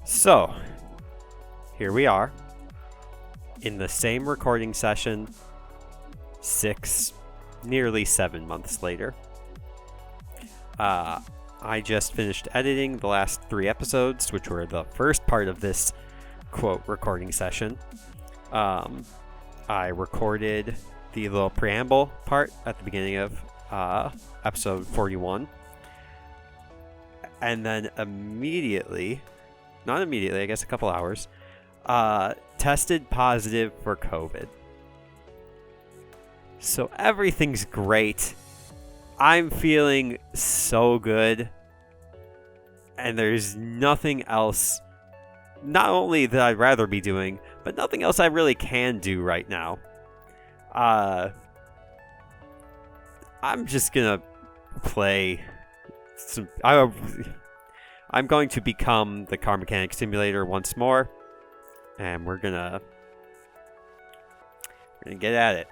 So, here we are in the same recording session 6, nearly 7 months later. I just finished editing the last 3 episodes, which were the first part of this quote recording session. I recorded the little preamble part at the beginning of episode 41. And then not immediately, I guess a couple hours, tested positive for COVID. So everything's great. I'm feeling so good. And there's nothing else, not only that I'd rather be doing, but nothing else I really can do right now. I'm just gonna play some... I'm going to become the car mechanic simulator once more, and we're gonna get at it.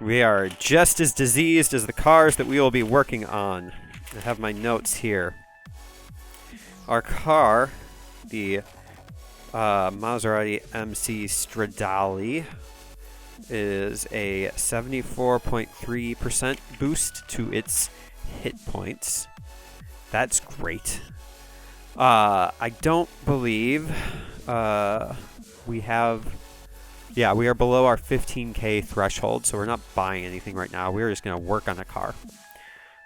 We are just as diseased as the cars that we will be working on. I have my notes here. Our car, the Maserati MC Stradale, is a 74.3% boost to its hit points. That's great. I don't believe we are below our 15k threshold, so we're not buying anything right now. We're just going to work on the car.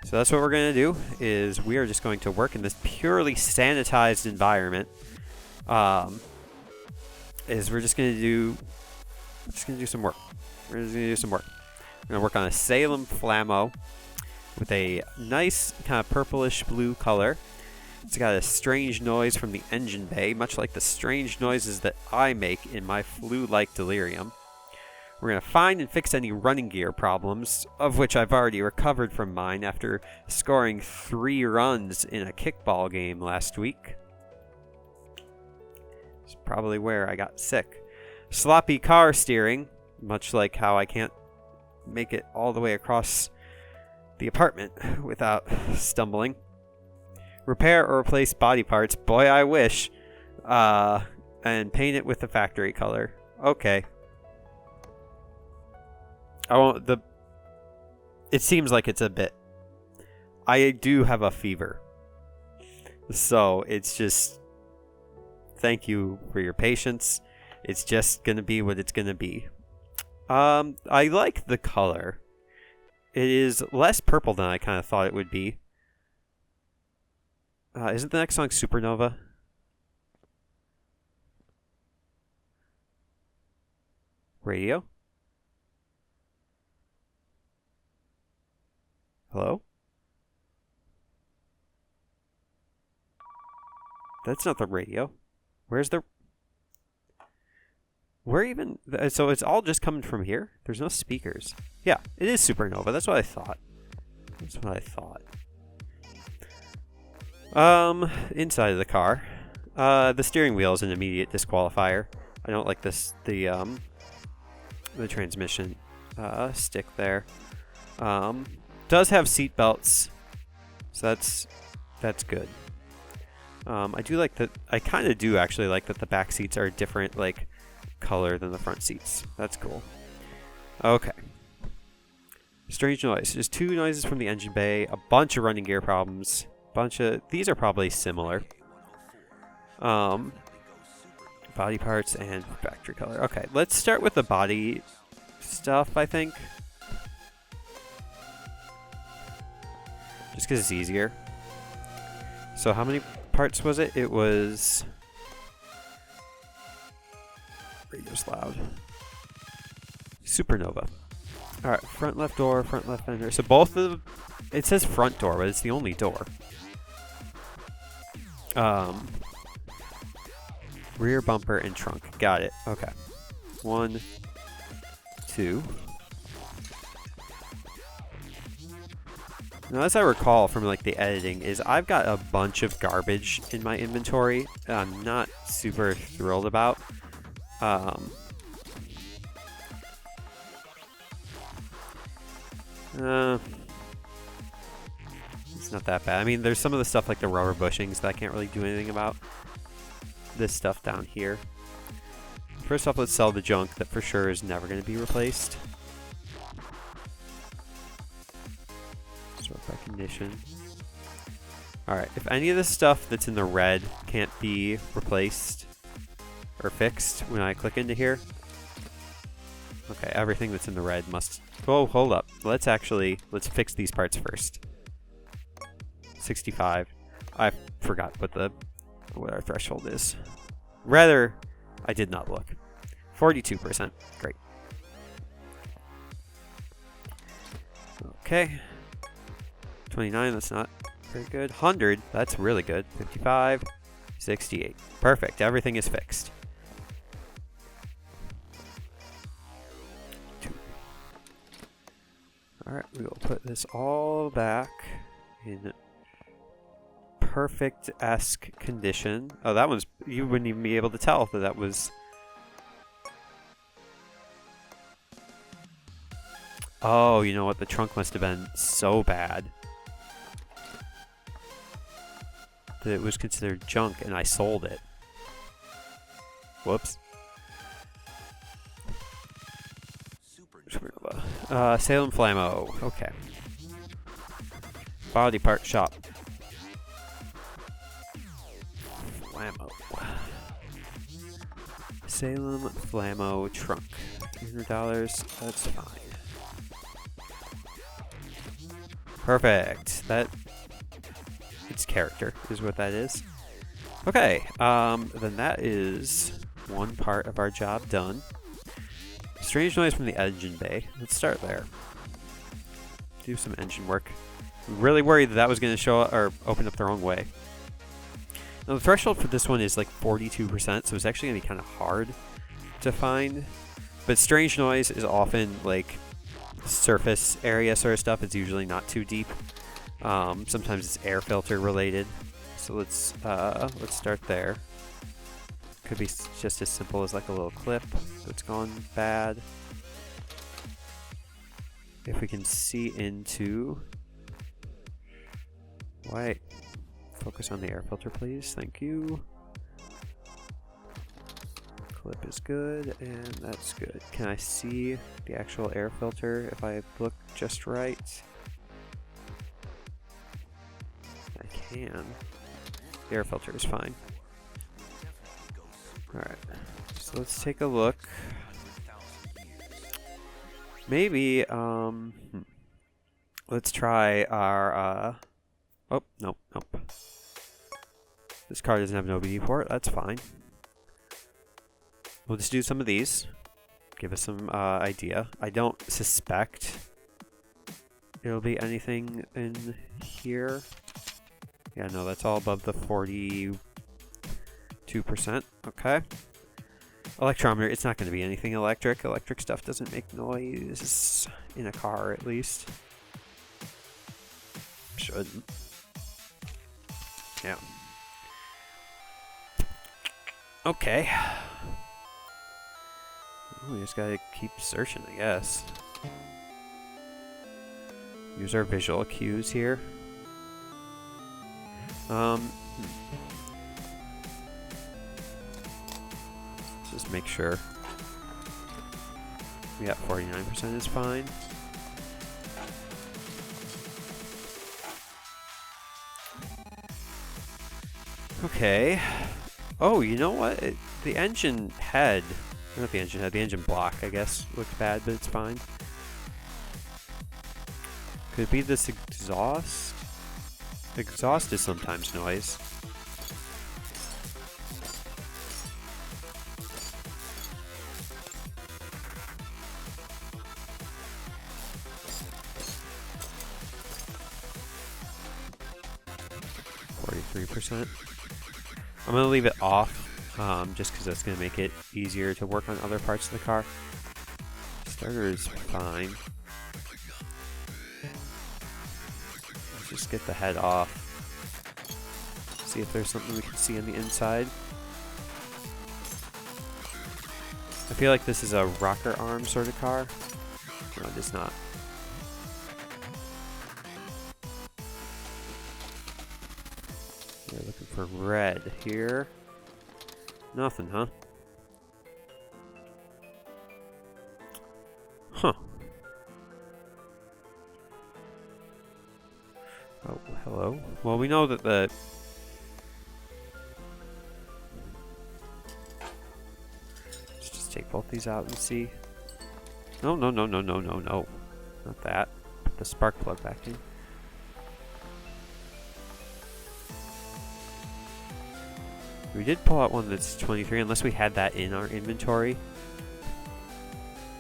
So that's what we're going to do, is we are just going to work in this purely sanitized environment. We're just going to do some work. We're going to work on a Salem Flammo with a nice kind of purplish blue color. It's got a strange noise from the engine bay, much like the strange noises that I make in my flu-like delirium. We're going to find and fix any running gear problems, of which I've already recovered from mine after scoring 3 runs in a kickball game last week. It's probably where I got sick. Sloppy car steering, much like how I can't make it all the way across the apartment without stumbling. Repair or replace body parts, boy I wish. And paint it with the factory color. Okay. It seems like it's a bit. I do have a fever. So it's just, thank you for your patience. It's just gonna be what it's gonna be. I like the color. It is less purple than I kind of thought it would be. Isn't the next song Supernova? Radio? Hello? That's not the radio. Where's the... Where even... So it's all just coming from here? There's no speakers. Yeah, it is Supernova. That's what I thought. Inside of the car. The steering wheel is an immediate disqualifier. I don't like this, the transmission stick there. Does have seat belts, so that's good. I do like that. I kind of do actually like that the back seats are a different color than the front seats. That's cool. Okay. Strange noise. There's 2 noises from the engine bay. A bunch of running gear problems. These are probably similar. Body parts and factory color. Okay, let's start with the body stuff, I think. Just because it's easier. So how many parts was it? It was... Radio's loud. Supernova. Alright, front left door, front left fender. So both of them... It says front door, but it's the only door. Rear bumper and trunk. Got it. Okay. 1, 2. Now, as I recall from the editing, is I've got a bunch of garbage in my inventory that I'm not super thrilled about. It's not that bad. I mean, there's some of the stuff like the rubber bushings that I can't really do anything about. this stuff down here. First off, let's sell the junk that for sure is never going to be replaced. Sort by condition. Alright, if any of the stuff that's in the red can't be replaced or fixed when I click into here. Okay, everything that's in the red must... Oh, hold up. Let's fix these parts first. 65. I forgot what our threshold is. Rather, I did not look. 42%. Great. Okay. 29, that's not very good. 100, that's really good. 55, 68. Perfect. Everything is fixed. Alright, we will put this all back in perfect-esque condition. Oh, that one's... You wouldn't even be able to tell that was... Oh, you know what? The trunk must have been so bad that it was considered junk and I sold it. Whoops. Salem Flammo. Okay. Body part shop. Flammo. Salem Flammo trunk. $300. That's fine. Perfect. It's character is what that is. Okay. Then that is one part of our job done. Strange noise from the engine bay. Let's start there. Do some engine work. I'm really worried that was going to show up or open up the wrong way. Now the threshold for this one is like 42%, so it's actually going to be kind of hard to find. But strange noise is often like surface area sort of stuff. It's usually not too deep. Sometimes it's air filter related. So let's start there. Could be just as simple as like a little clip that's gone bad. If we can see into... Wait. Focus on the air filter, please. Thank you. Clip is good, and that's good. Can I see the actual air filter if I look just right? I can. The air filter is fine. Alright, so let's take a look. Maybe, let's try our, oh, nope. This car doesn't have an OBD port, that's fine. We'll just do some of these. Give us some, idea. I don't suspect it'll be anything in here. Yeah, no, that's all above the 42%. Okay. Electrometer, it's not going to be anything electric. Electric stuff doesn't make noise in a car, at least. Shouldn't. Yeah. Okay. We just gotta keep searching, I guess. Use our visual cues here. Just make sure. We got 49% is fine. Okay. Oh, you know what? The engine head, not the engine head, the engine block, I guess, looked bad, but it's fine. Could it be this exhaust? Exhaust is sometimes noise. I'm going to leave it off, just because that's going to make it easier to work on other parts of the car. Starter is fine. Let's just get the head off. See if there's something we can see on the inside. I feel like this is a rocker arm sort of car. No, it is not. We're looking for red here. Nothing, huh? Huh. Oh, hello. Well, we know that the... Let's just take both these out and see. No, no, no, no, no, no, no. Not that. Put the spark plug back in. We did pull out one that's 23, unless we had that in our inventory.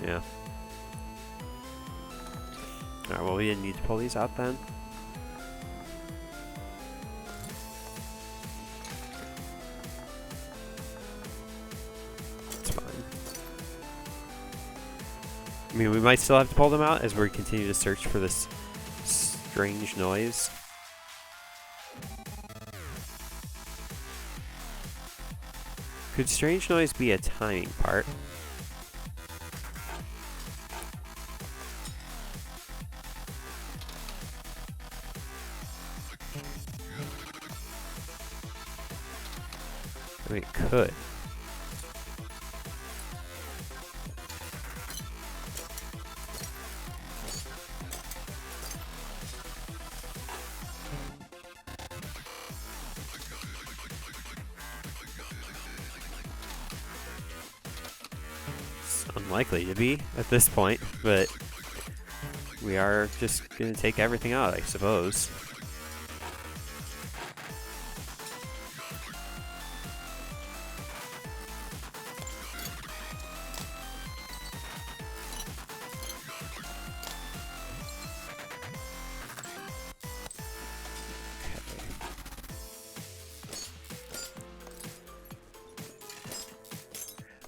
Yeah. Alright, well, we didn't need to pull these out then. It's fine. I mean, we might still have to pull them out as we continue to search for this strange noise. Could strange noise be a timing part? I mean, it could. Unlikely to be at this point, but we are just gonna take everything out, I suppose.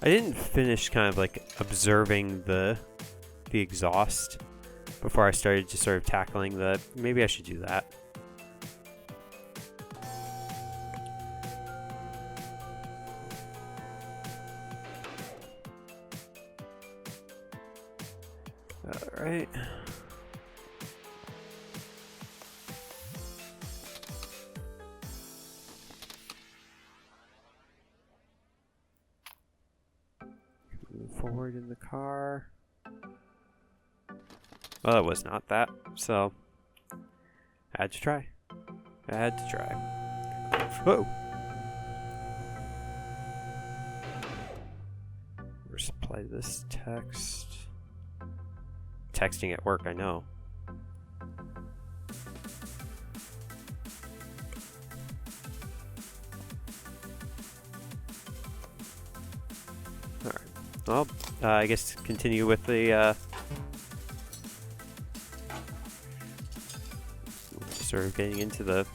I didn't finish kind of like observing the exhaust before I started just sort of tackling the... Maybe I should do that. Alright. Forward in the car. Well, it was not that, so I had to try. I had to try. Whoa! Reply to this text. Texting at work, I know. Alright. Well, I guess continue with the sort of getting into the...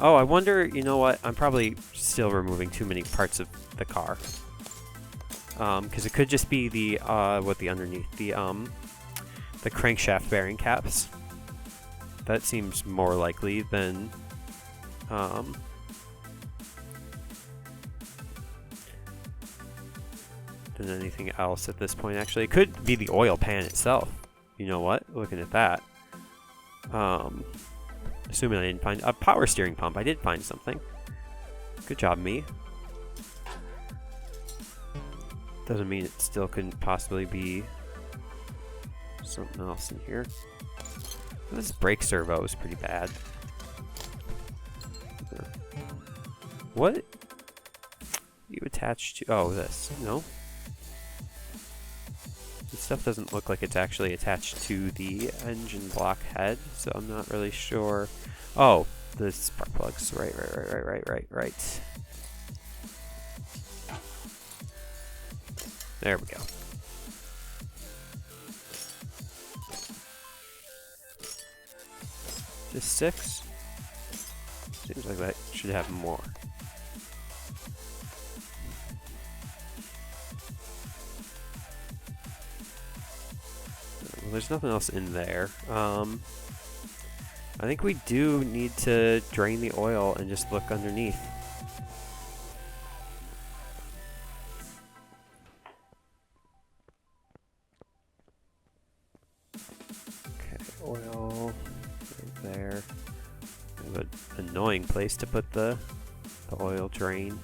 Oh, I wonder, you know what? I'm probably still removing too many parts of the car. Because it could just be the, the underneath, the crankshaft bearing caps. That seems more likely than, than anything else at this point, actually. It could be the oil pan itself. You know what? Looking at that. Assuming I didn't find a power steering pump. I did find something. Good job, me. Doesn't mean it still couldn't possibly be something else in here. This brake servo is pretty bad. What? You attach to... Oh, this. No? This stuff doesn't look like it's actually attached to the engine block head, so I'm not really sure. Oh, the spark plugs. Right. There we go. Just 6? Seems like that should have more. Well, there's nothing else in there. I think we do need to drain the oil and just look underneath. Okay, oil right there. Kind of an annoying place to put the the oil drain.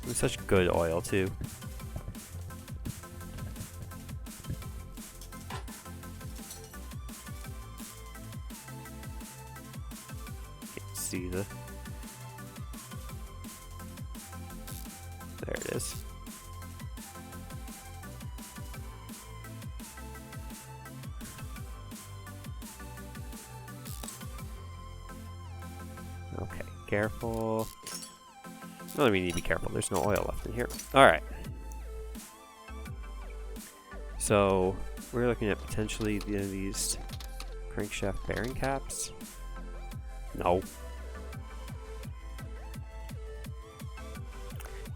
It's such good oil too. Can't see the... There it is. Okay, careful. No, we need to be careful. There's no oil left in here. Alright. So, we're looking at potentially these crankshaft bearing caps. No.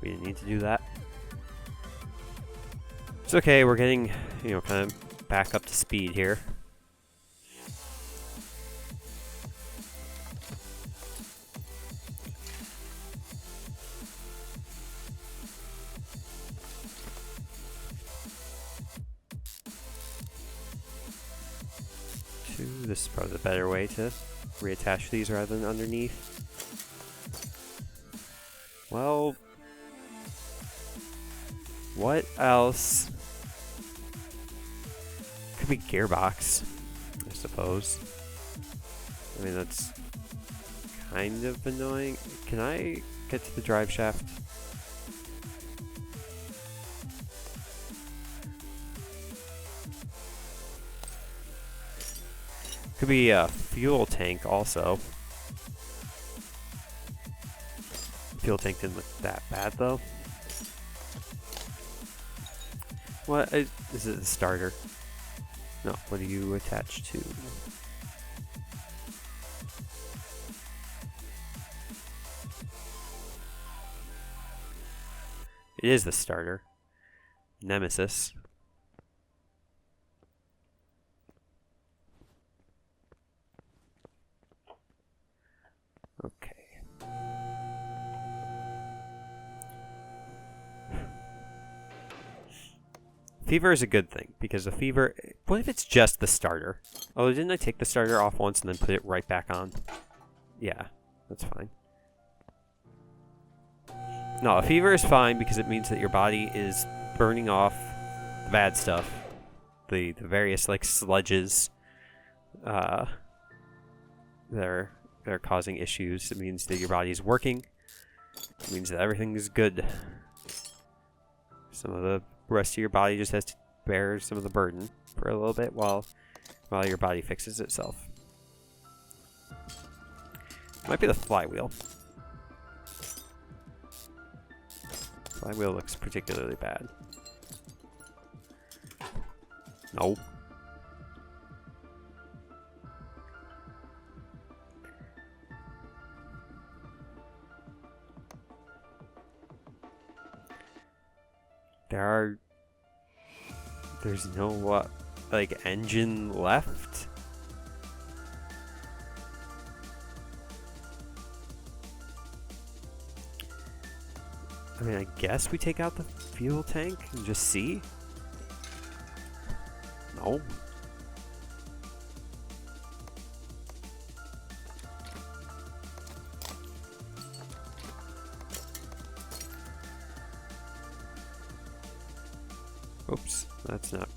We didn't need to do that. It's okay, we're getting, you know, kind of back up to speed here. This is probably the better way to reattach these rather than underneath. Well, what else? Could be gearbox, I suppose. I mean, that's kind of annoying. Can I get to the drive shaft? Could be a fuel tank also. Fuel tank didn't look that bad though. What is it? The starter? No. What do you attach to? It is the starter. Nemesis. Okay. Fever is a good thing, because the fever... What if it's just the starter? Oh, didn't I take the starter off once and then put it right back on? Yeah, that's fine. No, a fever is fine because it means that your body is burning off the bad stuff. The various, like, sludges that are causing issues. It means that your body is working. It means that everything is good. Some of the rest of your body just has to bear some of the burden for a little bit while your body fixes itself. Might be the flywheel. Flywheel looks particularly bad. No. There's no like engine left. I mean, I guess we take out the fuel tank and just see. No. Oops, that's not.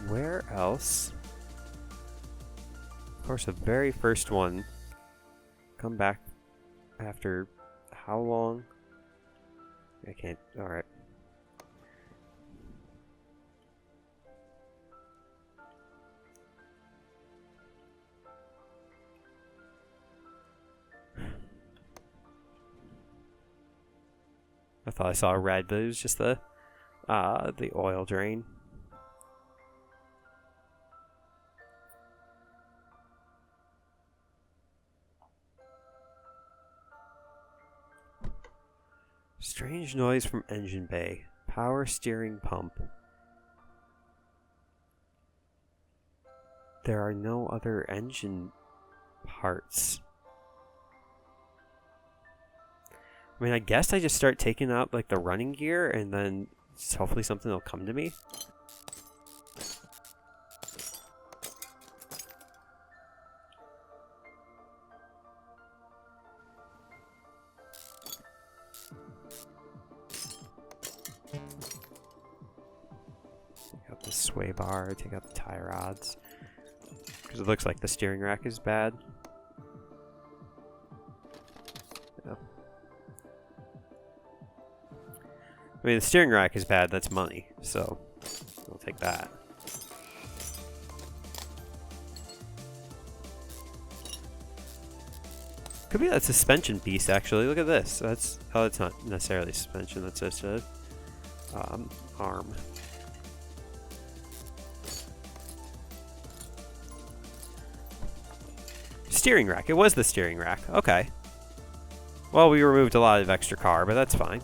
Where else? Of course, the very first one. Come back after how long? I can't. Alright. I thought I saw a red, but it was just the oil drain. Strange noise from engine bay. Power steering pump. There are no other engine parts. I mean, I guess I just start taking out like the running gear and then hopefully something will come to me. Take out the sway bar, take out the tie rods. Because it looks like the steering rack is bad. Yeah. I mean, the steering rack is bad, that's money, so I'll take that. Could be that suspension piece, actually. Look at this. That's, oh, it's not necessarily suspension, that's just a arm. Steering rack. It was the steering rack. Okay. Well, we removed a lot of extra car, but that's fine.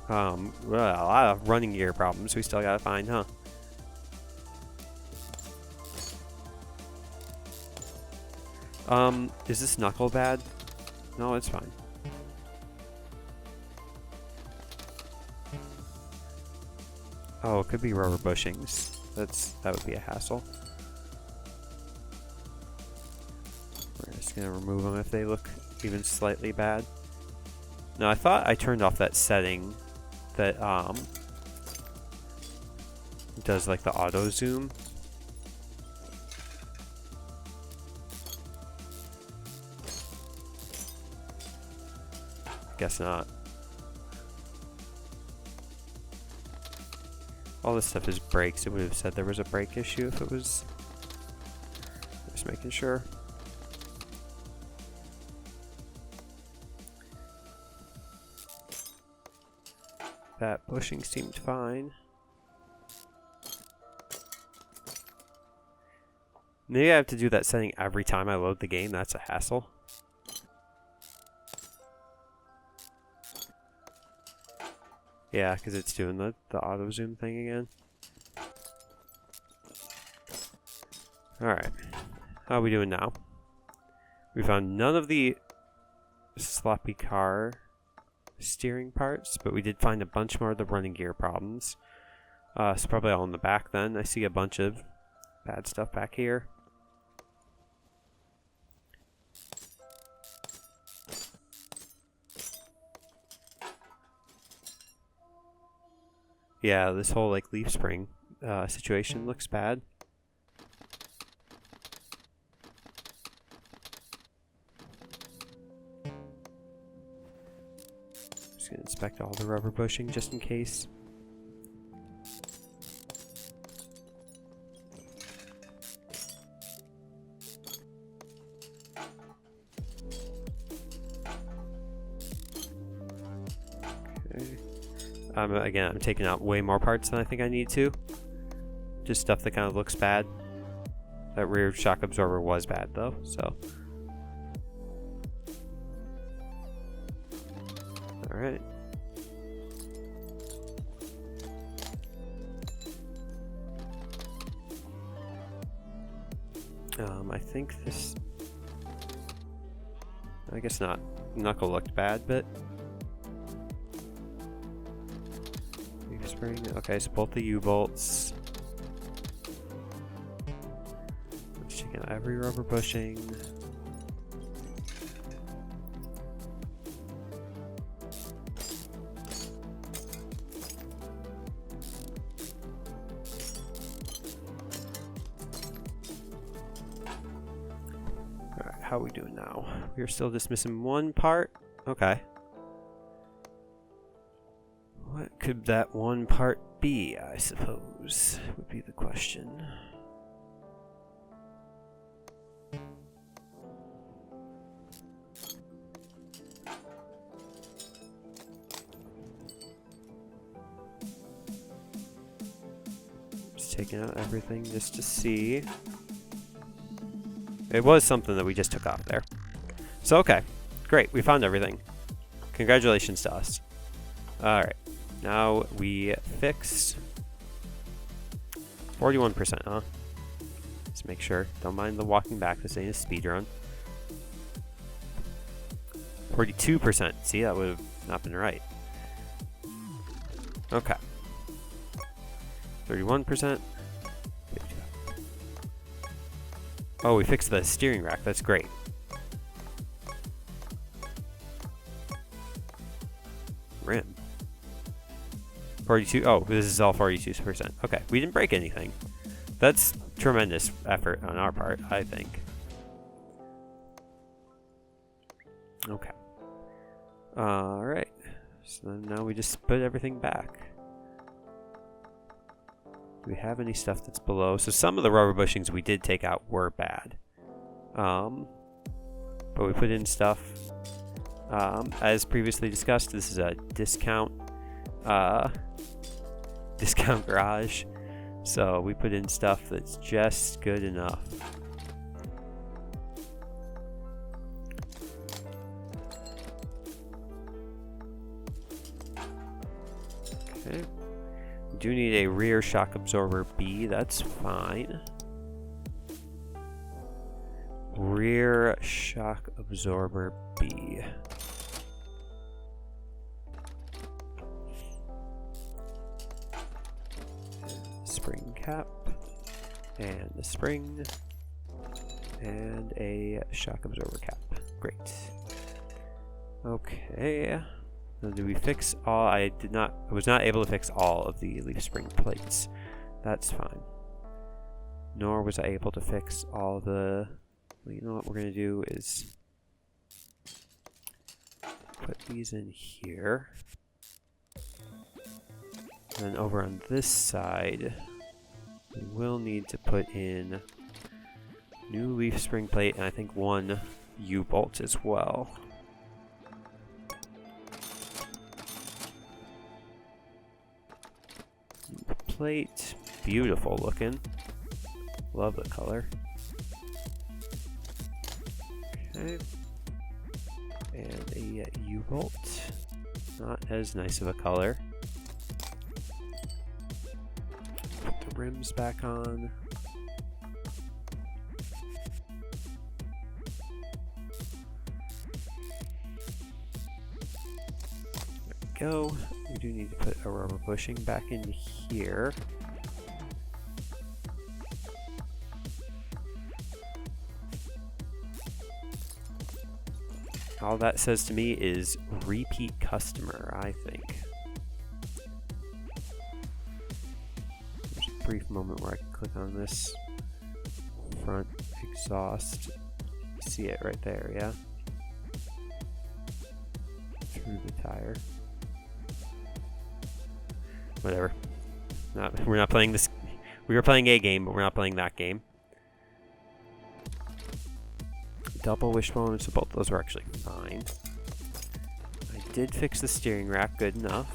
Well, a lot of running gear problems we still gotta find, huh? Is this knuckle bad? No, it's fine. Oh, it could be rubber bushings. That would be a hassle. We're just gonna remove them if they look even slightly bad. No, I thought I turned off that setting that does like the auto zoom. Guess not. All this stuff is brakes. It would have said there was a brake issue if it was. Just making sure. That bushing seemed fine. Maybe I have to do that setting every time I load the game. That's a hassle. Yeah, because it's doing the auto zoom thing again. Alright. How are we doing now? We found none of the sloppy car steering parts, but we did find a bunch more of the running gear problems. It's probably all in the back then. I see a bunch of bad stuff back here. Yeah, this whole like leaf spring situation looks bad. Just gonna inspect all the rubber bushing just in case. Okay. Again, I'm taking out way more parts than I think I need to. Just stuff that kind of looks bad. That rear shock absorber was bad though, so. Alright. I think this... I guess not. Knuckle looked bad, but... Leaf spring. Okay, so both the U-bolts. Let's check out every rubber bushing. How are we doing now? We're still just missing one part. Okay. What could that one part be, I suppose, would be the question. Just taking out everything just to see. It was something that we just took off there. So, okay. Great. We found everything. Congratulations to us. Alright. Now we fixed 41%, huh? Let's make sure. Don't mind the walking back. This ain't a speed run. 42%. See, that would have not been right. Okay. 31%. Oh, we fixed the steering rack. That's great. Rim. 42. Oh, this is all 42%. Okay, we didn't break anything. That's tremendous effort on our part, I think. Okay. Alright. So now we just put everything back. Do we have any stuff that's below? So some of the rubber bushings we did take out were bad. But we put in stuff. As previously discussed, this is a discount garage. So we put in stuff that's just good enough. Okay. We do need a rear shock absorber B, that's fine. Rear shock absorber B. Spring cap. And the spring. And a shock absorber cap. Great. Okay. Now, did we fix all? I was not able to fix all of the leaf spring plates. That's fine. Nor was I able to fix all the... Well, you know what we're going to do is put these in here. And then over on this side, we will need to put in new leaf spring plate and I think one U-bolt as well. Plate, beautiful looking. Love the color. Okay. And a U-bolt. Not as nice of a color. Put the rims back on. There we go. We do need to put a rubber bushing back in here. All that says to me is repeat customer, I think. There's a brief moment where I can click on this front exhaust. See it right there, yeah? Through the tire. Whatever. We're not playing this. We were playing a game, but we're not playing that game. Double wishbone, so both of those were actually fine. I did fix the steering rack, good enough.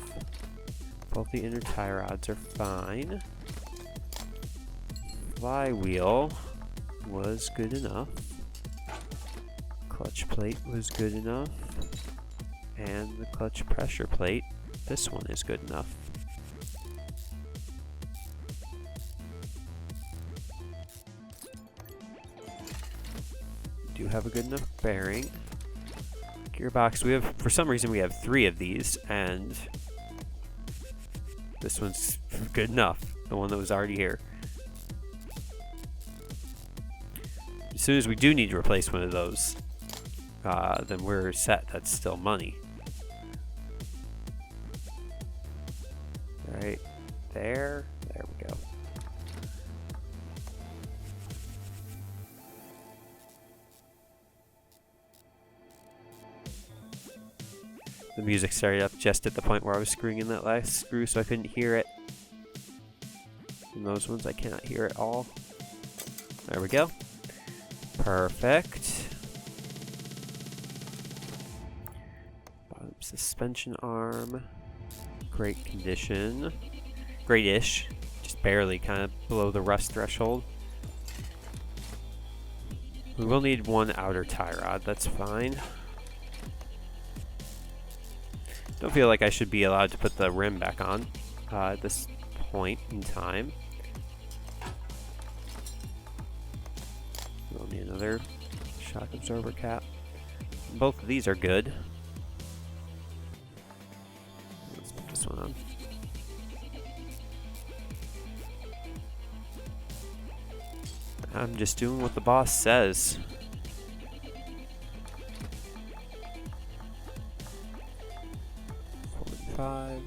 Both the inner tie rods are fine. Flywheel was good enough. Clutch plate was good enough. And the clutch pressure plate, this one is good enough. Do have a good enough bearing. Gearbox, we have, for some reason we have 3 of these, and this one's good enough, the one that was already here. As soon as we do need to replace one of those, then we're set. That's still money. Right there. There we go. The music started up just at the point where I was screwing in that last screw, so I couldn't hear it. And those ones I cannot hear at all. There we go. Perfect. Bottom suspension arm. Great condition. Great-ish. Just barely kind of below the rust threshold. We will need one outer tie rod, that's fine. Don't feel like I should be allowed to put the rim back on at this point in time. We'll need another shock absorber cap. Both of these are good. I'm just doing what the boss says. Five.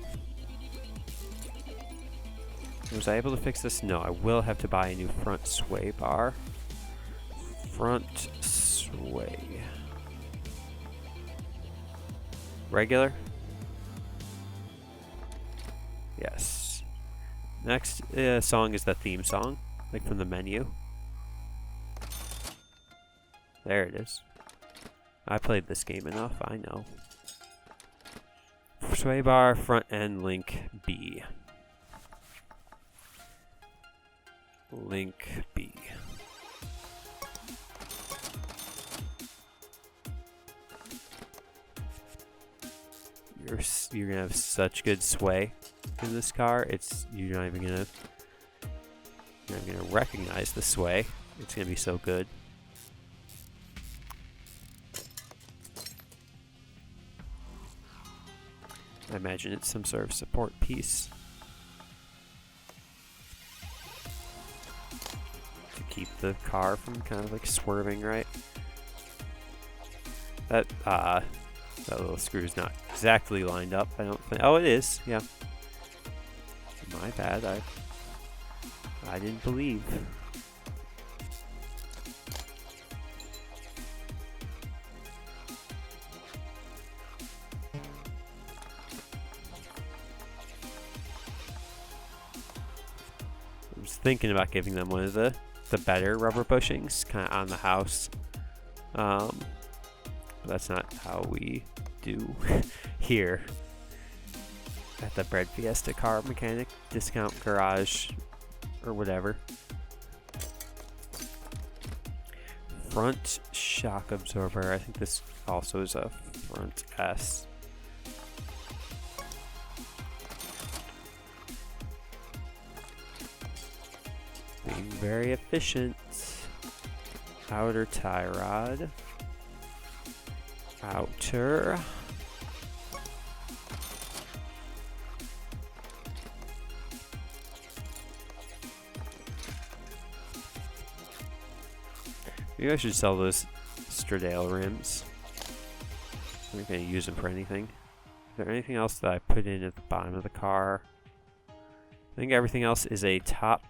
Was I able to fix this? No, I will have to buy a new front sway bar. Front sway. Regular? Yes. Next song is the theme song, like from the menu. There it is. I played this game enough, I know. Sway bar, front end, link B. Link B. You're gonna have such good sway in this car. You're not even gonna recognize the sway. It's gonna be so good. I imagine it's some sort of support piece to keep the car from kind of like swerving, right? That little screw's not exactly lined up, I don't think. Oh, it is, yeah. My bad, I didn't believe. I was thinking about giving them one of the better rubber bushings, kind of on the house. But that's not how we do here at the Breadfiesta Car Mechanic Discount Garage or whatever. Front shock absorber. I think this also is a front S. Being very efficient. Outer tie rod. Outer. Maybe I should sell those Stradale rims. I'm not going to use them for anything. Is there anything else that I put in at the bottom of the car? I think everything else is a top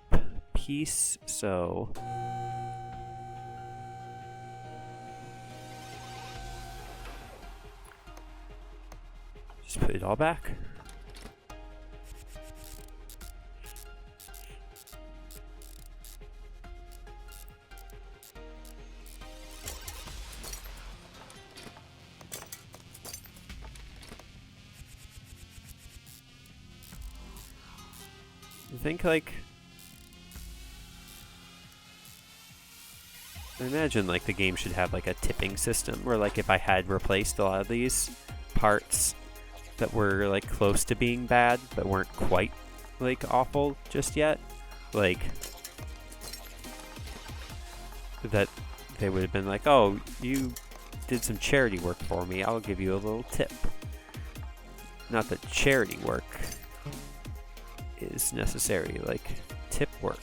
piece, so... just put it all back. I think, like, I imagine, like, the game should have, like, a tipping system where, like, if I had replaced a lot of these parts that were, like, close to being bad but weren't quite, like, awful just yet, like, that they would have been like, oh, you did some charity work for me, I'll give you a little tip. Not that charity work is necessary, like tip work.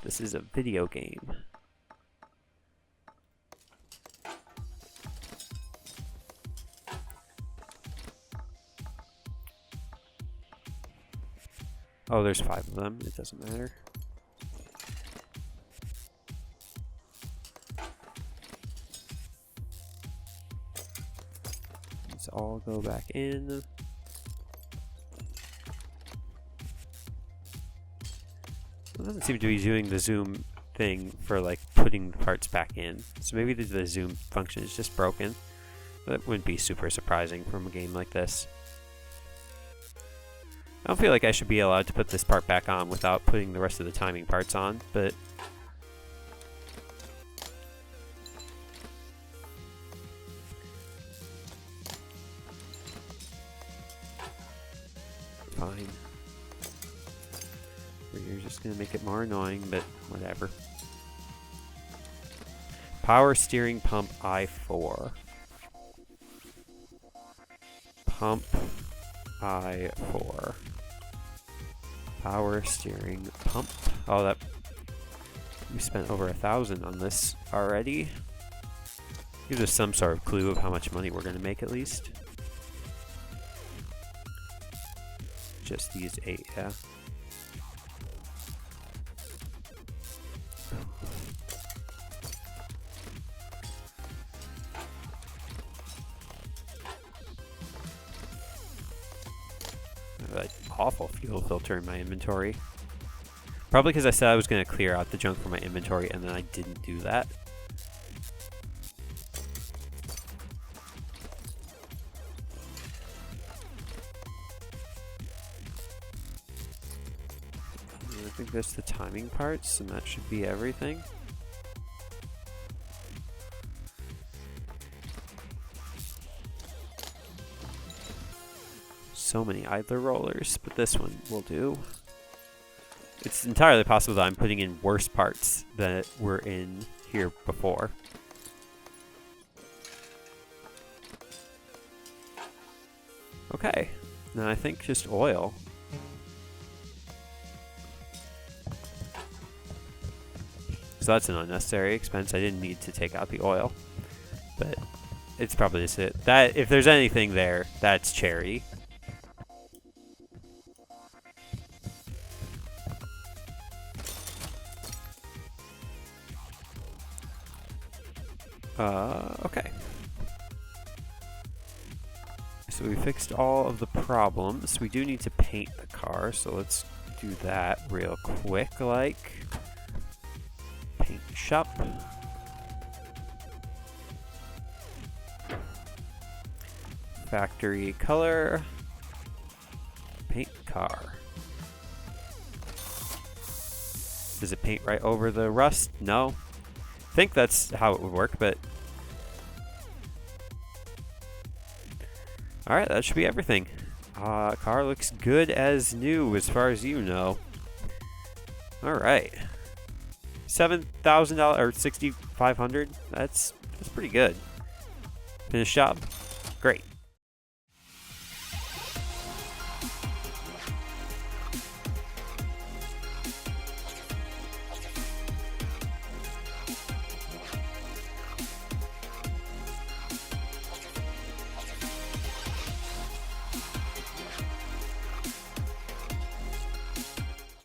This is a video game. Oh, there's 5 of them. It doesn't matter. Let's all go back in. It doesn't seem to be doing the zoom thing for like putting the parts back in. So maybe the zoom function is just broken. That wouldn't be super surprising from a game like this. I don't feel like I should be allowed to put this part back on without putting the rest of the timing parts on, but... fine. You're just gonna make it more annoying, but whatever. Power steering pump I4. Pump I4. Power steering pump. Oh, that We spent over 1,000 on this already. Gives us some sort of clue of how much money we're going to make at least. Just these 8, yeah. An awful fuel filter in my inventory. Probably because I said I was going to clear out the junk from my inventory and then I didn't do that. I think that's the timing parts, and that should be everything. So many idler rollers, but this one will do. It's entirely possible that I'm putting in worse parts that were in here before. Okay, now I think just oil. So that's an unnecessary expense. I didn't need to take out the oil, but it's probably just it. That if there's anything there, that's cherry. Okay. So we fixed all of the problems. We do need to paint the car, so let's do that real quick, like. Paint shop. Factory color. Paint car. Does it paint right over the rust? No. I think that's how it would work, but... Alright, that should be everything. Car looks good as new as far as you know. Alright. $7,000 or $6,500. That's pretty good. Finished job. Great.